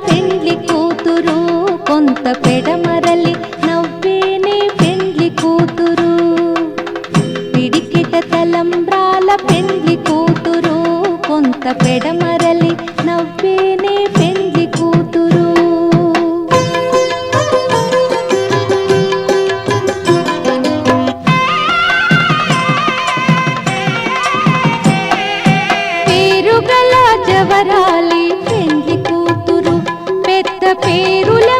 పెండ్లి కూతురు, కొంత పెడమరలి నవ్వేనే పెండ్లి కూతురు. పిడికిట తలంబ్రాల పెండ్లి కూతురు, కొంత పెడమరలి నవ్వేనే పెండ్లి కూతురు. పేరుగల జవరాలి పెండ్లి కూతురు, పెద్ద పేరుల